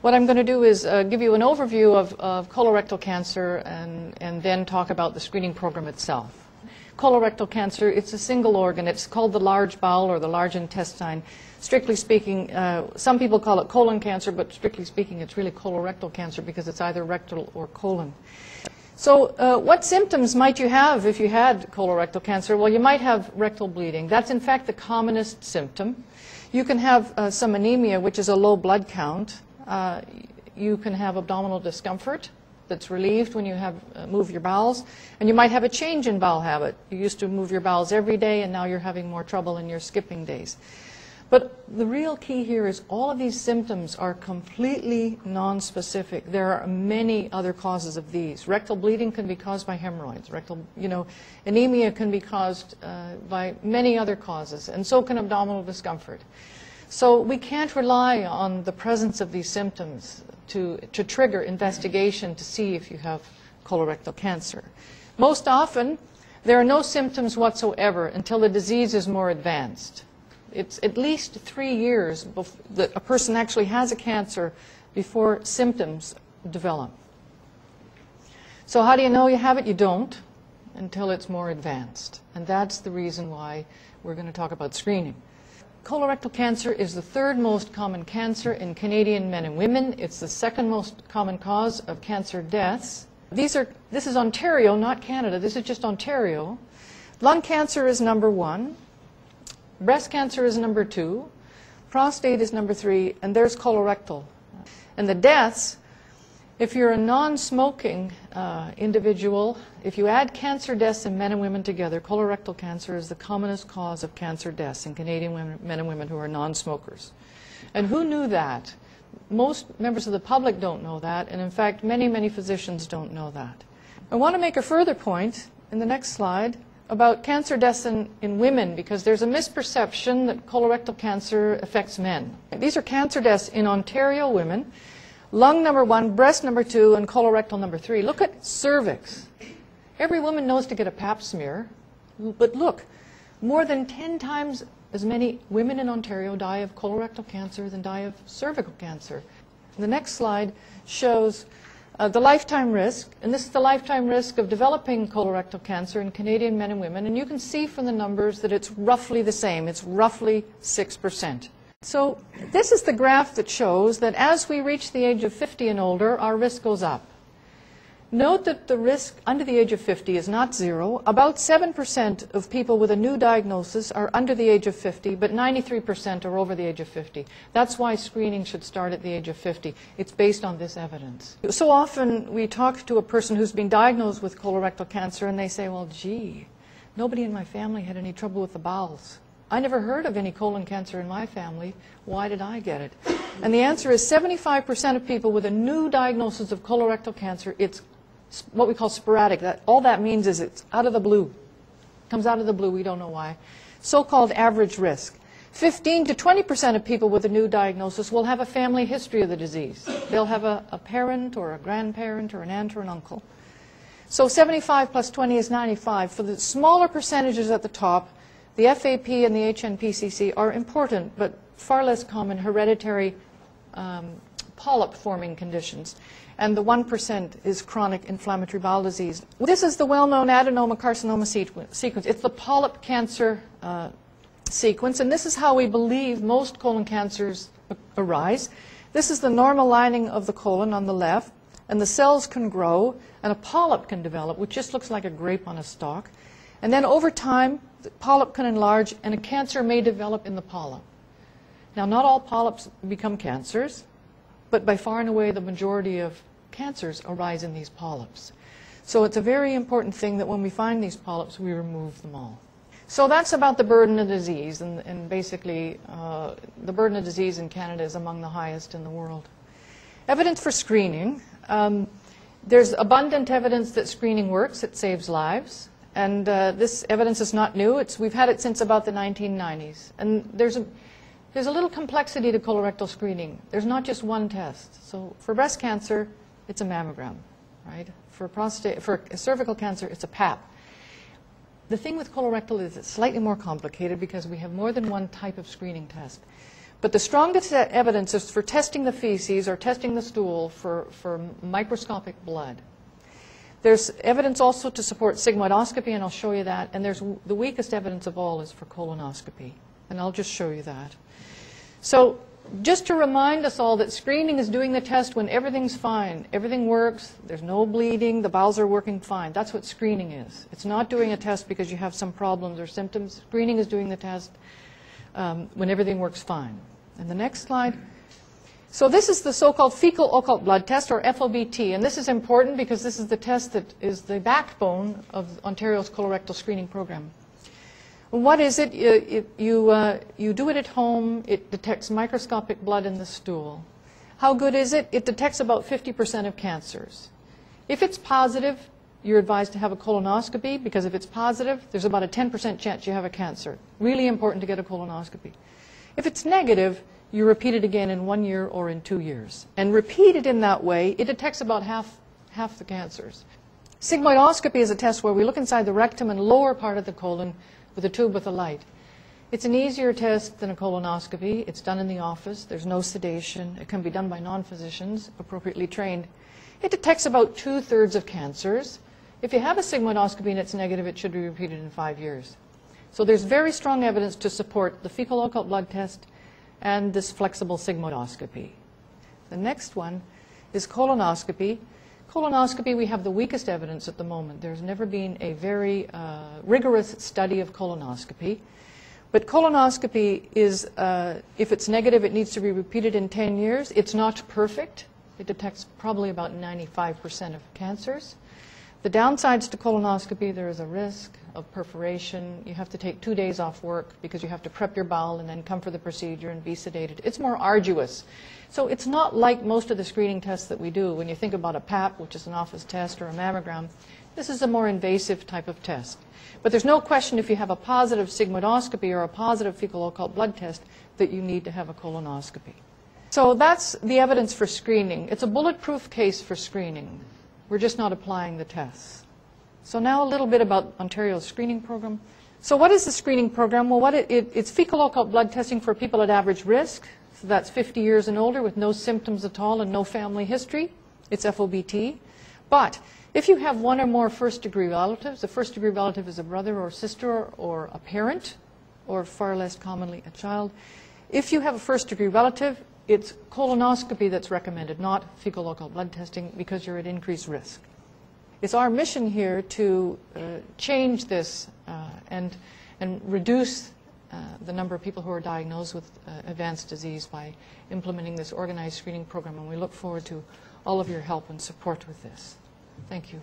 What I'm going to do is give you an overview of colorectal cancer and then talk about the screening program itself. Colorectal cancer, it's a single organ. It's called the large bowel or the large intestine. Strictly speaking, some people call it colon cancer, but strictly speaking, it's really colorectal cancer because it's either rectal or colon. So what symptoms might you have if you had colorectal cancer? Well, you might have rectal bleeding. That's, in fact, the commonest symptom. You can have some anemia, which is a low blood count. You can have abdominal discomfort that's relieved when you have move your bowels. And you might have a change in bowel habit. You used to move your bowels every day, and now you're having more trouble and you're skipping days. But the real key here is all of these symptoms are completely nonspecific. There are many other causes of these. Rectal bleeding can be caused by hemorrhoids. Anemia can be caused by many other causes, and so can abdominal discomfort. So we can't rely on the presence of these symptoms to trigger investigation to see if you have colorectal cancer. Most often, there are no symptoms whatsoever until the disease is more advanced. It's at least 3 years that a person actually has a cancer before symptoms develop. So how do you know you have it? You don't until it's more advanced. And that's the reason why we're going to talk about screening. Colorectal cancer is the third most common cancer in Canadian men and women. It's the second most common cause of cancer deaths. This is Ontario, not Canada. This is just Ontario. Lung cancer is number 1. Breast cancer is number 2. Prostate is number 3. And there's colorectal. And the deaths, if you're a non-smoking individual, if you add cancer deaths in men and women together, colorectal cancer is the commonest cause of cancer deaths in Canadian men and women who are non-smokers. And who knew that? Most members of the public don't know that, and in fact, many, many physicians don't know that. I want to make a further point in the next slide about cancer deaths in women, because there's a misperception that colorectal cancer affects men. These are cancer deaths in Ontario women. Lung number 1, breast number 2, and colorectal number 3. Look at cervix. Every woman knows to get a pap smear, but look, more than 10 times as many women in Ontario die of colorectal cancer than die of cervical cancer. The next slide shows the lifetime risk, and this is the lifetime risk of developing colorectal cancer in Canadian men and women, and you can see from the numbers that it's roughly the same. It's roughly 6%. So this is the graph that shows that as we reach the age of 50 and older, our risk goes up. Note that the risk under the age of 50 is not 0. About 7% of people with a new diagnosis are under the age of 50, but 93% are over the age of 50. That's why screening should start at the age of 50. It's based on this evidence. So often we talk to a person who's been diagnosed with colorectal cancer and they say, well, gee, nobody in my family had any trouble with the bowels. I never heard of any colon cancer in my family. Why did I get it? And the answer is 75% of people with a new diagnosis of colorectal cancer, it's what we call sporadic. All that means is it's out of the blue. It comes out of the blue, we don't know why. So-called average risk. 15 to 20% of people with a new diagnosis will have a family history of the disease. They'll have a parent or a grandparent or an aunt or an uncle. So 75 plus 20 is 95. For the smaller percentages at the top, the FAP and the HNPCC are important, but far less common hereditary polyp-forming conditions. And the 1% is chronic inflammatory bowel disease. This is the well-known adenoma-carcinoma sequence. It's the polyp cancer sequence, and this is how we believe most colon cancers arise. This is the normal lining of the colon on the left, and the cells can grow, and a polyp can develop, which just looks like a grape on a stalk. And then over time, the polyp can enlarge, and a cancer may develop in the polyp. Now, not all polyps become cancers, but by far and away the majority of cancers arise in these polyps. So it's a very important thing that when we find these polyps, we remove them all. So that's about the burden of disease, and basically the burden of disease in Canada is among the highest in the world. Evidence for screening. There's abundant evidence that screening works. It saves lives. And this evidence is not new. We've had it since about the 1990s. And there's a little complexity to colorectal screening. There's not just one test. So for breast cancer, it's a mammogram, right? For cervical cancer, it's a pap. The thing with colorectal is it's slightly more complicated because we have more than one type of screening test. But the strongest evidence is for testing the feces or testing the stool for microscopic blood. There's evidence also to support sigmoidoscopy, and I'll show you that. And there's the weakest evidence of all is for colonoscopy, and I'll just show you that. So just to remind us all that screening is doing the test when everything's fine. Everything works. There's no bleeding. The bowels are working fine. That's what screening is. It's not doing a test because you have some problems or symptoms. Screening is doing the test when everything works fine. And the next slide. So this is the so-called fecal occult blood test, or FOBT, and this is important because this is the test that is the backbone of Ontario's colorectal screening program. What is it? You do it at home. It detects microscopic blood in the stool. How good is it? It detects about 50% of cancers. If it's positive, you're advised to have a colonoscopy, because if it's positive, there's about a 10% chance you have a cancer. Really important to get a colonoscopy. If it's negative, you repeat it again in 1 year or in 2 years. And repeat it in that way, it detects about half the cancers. Sigmoidoscopy is a test where we look inside the rectum and lower part of the colon with a tube with a light. It's an easier test than a colonoscopy. It's done in the office. There's no sedation. It can be done by non-physicians appropriately trained. It detects about 2/3 of cancers. If you have a sigmoidoscopy and it's negative, it should be repeated in 5 years. So there's very strong evidence to support the fecal occult blood test and this flexible sigmoidoscopy. The next one is colonoscopy. Colonoscopy, we have the weakest evidence at the moment. There's never been a very rigorous study of colonoscopy. But colonoscopy is, if it's negative, it needs to be repeated in 10 years. It's not perfect. It detects probably about 95% of cancers. The downsides to colonoscopy, there is a risk of perforation. You have to take 2 days off work because you have to prep your bowel and then come for the procedure and be sedated. It's more arduous. So it's not like most of the screening tests that we do. When you think about a PAP, which is an office test, or a mammogram, this is a more invasive type of test. But there's no question if you have a positive sigmoidoscopy or a positive fecal occult blood test that you need to have a colonoscopy. So that's the evidence for screening. It's a bulletproof case for screening. We're just not applying the tests. So now a little bit about Ontario's screening program. So what is the screening program? Well, it's fecal occult blood testing for people at average risk. So that's 50 years and older with no symptoms at all and no family history. It's FOBT. But if you have one or more first-degree relatives, a first-degree relative is a brother or sister or a parent, or far less commonly a child. If you have a first-degree relative, it's colonoscopy that's recommended, not fecal occult blood testing, because you're at increased risk. It's our mission here to change this and reduce the number of people who are diagnosed with advanced disease by implementing this organized screening program, and we look forward to all of your help and support with this. Thank you.